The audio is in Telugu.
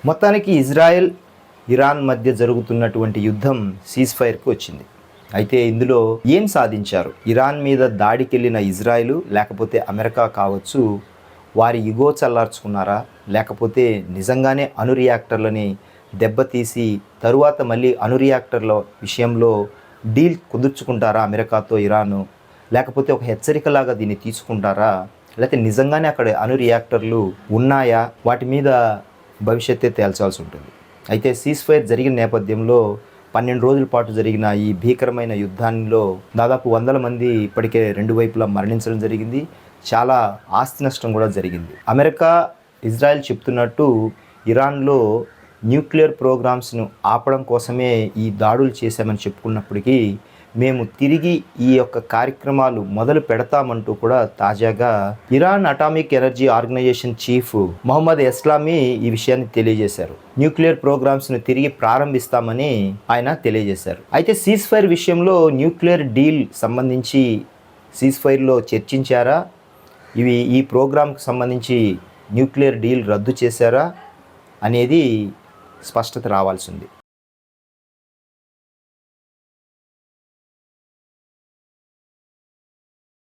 మొత్తానికి ఇజ్రాయెల్ ఇరాన్ మధ్య జరుగుతున్నటువంటి యుద్ధం సీజ్ ఫైర్కి వచ్చింది. అయితే ఇందులో ఏం సాధించారు? ఇరాన్ మీద దాడికెళ్ళిన ఇజ్రాయెల్ లేకపోతే అమెరికా కావచ్చు, వారి ఇగో చల్లార్చుకున్నారా, లేకపోతే నిజంగానే అణు రియాక్టర్లని దెబ్బతీసి తరువాత మళ్ళీ అణు రియాక్టర్ల విషయంలో డీల్ కుదుర్చుకుంటారా అమెరికాతో ఇరాను, లేకపోతే ఒక హెచ్చరికలాగా దీన్ని తీసుకుంటారా, లేకపోతే నిజంగానే అక్కడ అణు రియాక్టర్లు ఉన్నాయా, వాటి మీద భవిష్యత్తే తేల్చాల్సి ఉంటుంది. అయితే సీజ్ ఫైర్ జరిగిన నేపథ్యంలో 12 రోజుల పాటు జరిగిన ఈ భీకరమైన యుద్ధాల్లో దాదాపు 100 మంది ఇప్పటికే రెండు వైపులా మరణించడం జరిగింది. చాలా ఆస్తి నష్టం కూడా జరిగింది. అమెరికా, ఇజ్రాయెల్ చెప్తున్నట్టు ఇరాన్లో న్యూక్లియర్ ప్రోగ్రామ్స్ను ఆపడం కోసమే ఈ దాడులు చేశామని చెప్పుకున్నప్పటికీ మేము తిరిగి ఈ యొక్క కార్యక్రమాలు మొదలు పెడతామంటూ కూడా తాజాగా Iran atomic energy organisation chief Mohammad Eslami ఈ విషయాన్ని తెలియజేశారు. న్యూక్లియర్ ప్రోగ్రామ్స్ను తిరిగి ప్రారంభిస్తామని ఆయన తెలియజేశారు. అయితే సీజ్ ఫైర్ విషయంలో న్యూక్లియర్ డీల్ సంబంధించి సీజ్ ఫైర్లో చర్చించారా, ఈ ప్రోగ్రాంకి సంబంధించి న్యూక్లియర్ డీల్ రద్దు చేశారా అనేది స్పష్టత రావాల్సి ఉంది.